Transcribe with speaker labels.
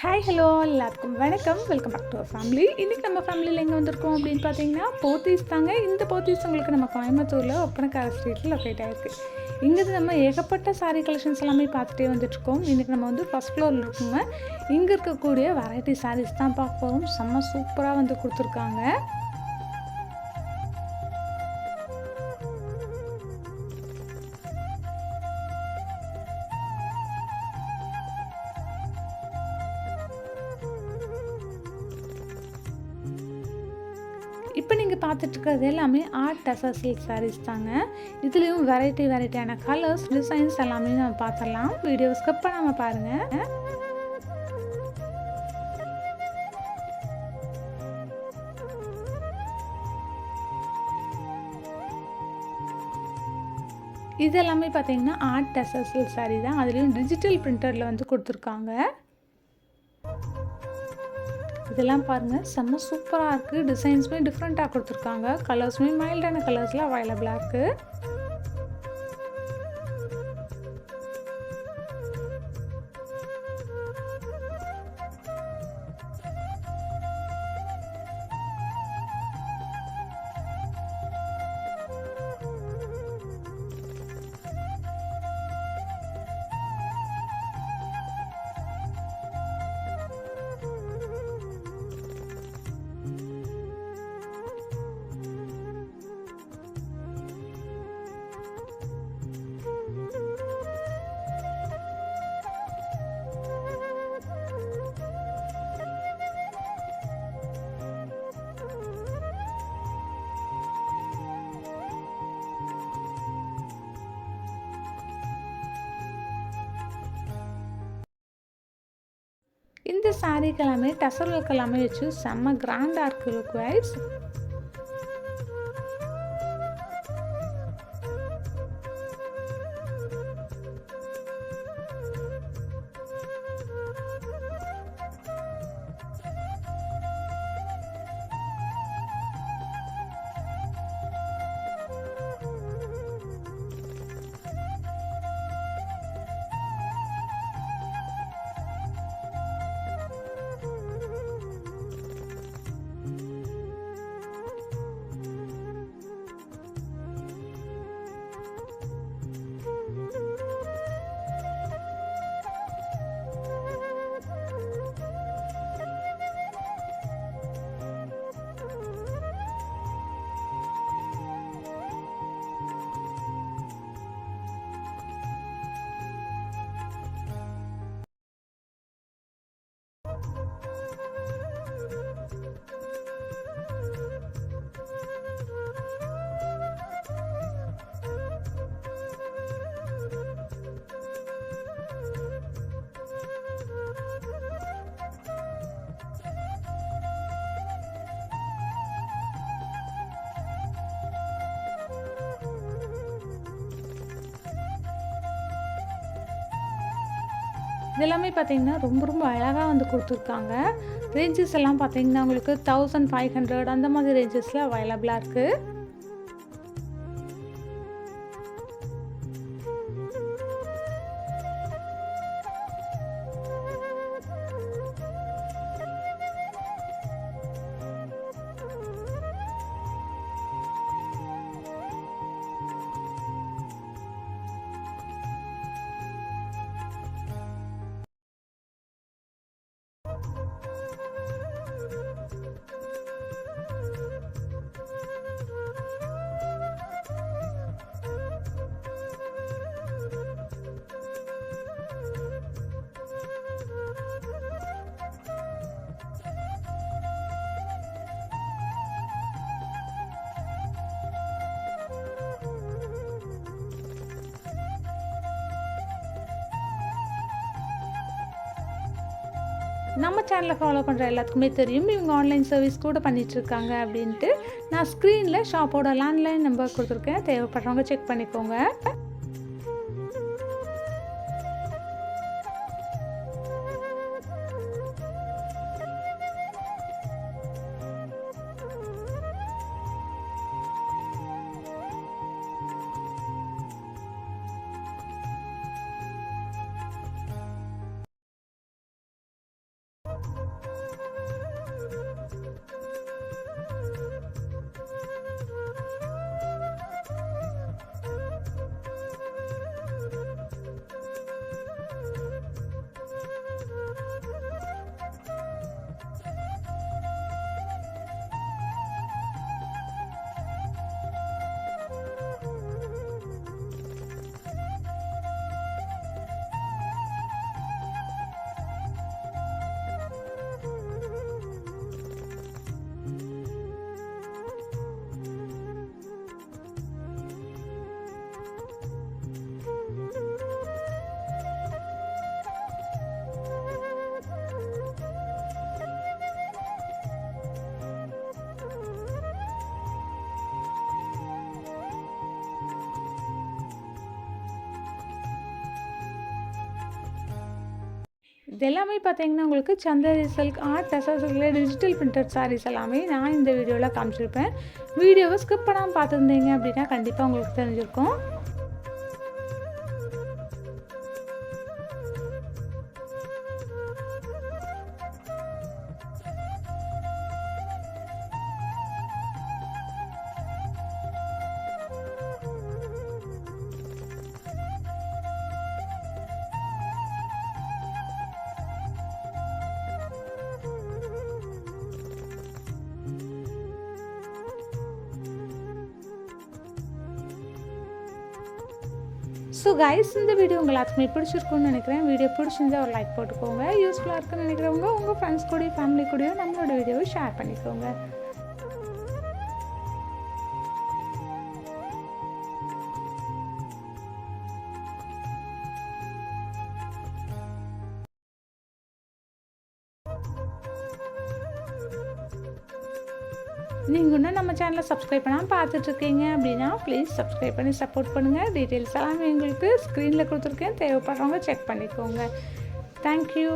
Speaker 1: Hi hello எல்லாத்துக்கும் வணக்கம். Welcome back to our family. இன்றைக்கி நம்ம ஃபேமிலியில் எங்கே வந்திருக்கோம் அப்படின்னு பார்த்தீங்கன்னா போத்தீஸ் தாங்க. இந்த போத்தீஸ் உங்களுக்கு நம்ம கோயம்புத்தூரில் ஒப்பனக்கார ஸ்ட்ரீட்டில் லொக்கேட் ஆகிருக்கு. இங்கேருந்து நம்ம ஏகப்பட்ட சாரீ கலெக்ஷன்ஸ் எல்லாமே பார்த்துட்டே வந்துட்டுருக்கோம். இன்றைக்கி நம்ம வந்து ஃபஸ்ட் ஃப்ளோரில் இருக்குங்க. இங்கே இருக்கக்கூடிய வெரைட்டி சாரீஸ் தான் பார்க்க போகிறோம். செம்ம சூப்பராக வந்து கொடுத்துருக்காங்க. இப்போ நீங்கள் பார்த்துட்ருக்கிறது எல்லாமே ஆர்ட் டசர் சில்க் சாரீஸ் தாங்க. இதுலேயும் வெரைட்டியான கலர்ஸ், டிசைன்ஸ் எல்லாமே நம்ம பார்த்துடலாம். வீடியோ ஸ்கிப் பண்ணாமல் பாருங்கள். இது எல்லாமே பார்த்தீங்கன்னா ஆர்ட் டசர் சில்க் சாரீ தான். அதுலேயும் டிஜிட்டல் பிரிண்டரில் வந்து கொடுத்துருக்காங்க. இதெல்லாம் பாருங்கள், செம்ம சூப்பராக இருக்குது. டிசைன்ஸுமே டிஃப்ரெண்ட்டாக கொடுத்துருக்காங்க. கலர்ஸுமே மைல்டான கலர்ஸில் அவைலபிளாக இருக்குது. இந்த சாரீக்கு எல்லாமே டசர் ஒர்க் எல்லாமே வச்சு செம்ம கிராண்டாக இருக்குது லுக் வைஸ். இதெல்லாமே பார்த்தீங்கன்னா ரொம்ப அழகாக வந்து கொடுத்துருக்காங்க. ரேஞ்சஸ் எல்லாம் பார்த்தீங்கன்னா உங்களுக்கு 1500 அந்த மாதிரி ரேஞ்சஸில் அவைலபிளாக இருக்குது. நம்ம சேனலை ஃபாலோ பண்ணுற எல்லாத்துக்குமே தெரியும் இவங்க ஆன்லைன் சர்வீஸ் கூட பண்ணிகிட்ருக்காங்க அப்படின்ட்டு. நான் ஸ்க்ரீனில் ஷாப்போட லேண்ட்லைன் நம்பர் கொடுத்துருக்கேன். தேவைப்படுறவங்க செக் பண்ணிக்கோங்க. இது எல்லாமே பார்த்தீங்கன்னா உங்களுக்கு சந்தேரி சில்க் ஆர்ட் டெசர்ஸில் டிஜிட்டல் பிரிண்டட் சாரீஸ் எல்லாமே நான் இந்த வீடியோவில் காமிச்சிருப்பேன். வீடியோவை ஸ்கிப் பண்ணாமல் பார்த்துருந்தீங்க அப்படின்னா கண்டிப்பாக உங்களுக்கு தெரிஞ்சிருக்கும். ஸோ கைஸ், இந்த வீடியோ உங்கள் எல்லாத்துக்குமே பிடிச்சிருக்குன்னு நினைக்கிறேன். வீடியோ பிடிச்சிருந்தா ஒரு லைக் போட்டுக்கோங்க. யூஸ்ஃபுல்லாக இருக்குன்னு நினைக்கிறவங்க உங்கள் ஃப்ரெண்ட்ஸ் கூடயும் ஃபேமிலி கூடயும் நம்மளோட வீடியோவை ஷேர் பண்ணிக்கோங்க. நீங்கள் இன்னும் நம்ம சேனலை சப்ஸ்கிரைப் பண்ணாமல் பார்த்துட்ருக்கீங்க அப்படின்னா ப்ளீஸ் சப்ஸ்கிரைப் பண்ணி சப்போர்ட் பண்ணுங்கள். டீட்டெயில்ஸ் எல்லாமே எங்களுக்கு ஸ்க்ரீனில் கொடுத்துருக்கேன். தேவைப்படுறவங்க செக் பண்ணிக்கோங்க. தேங்க்யூ.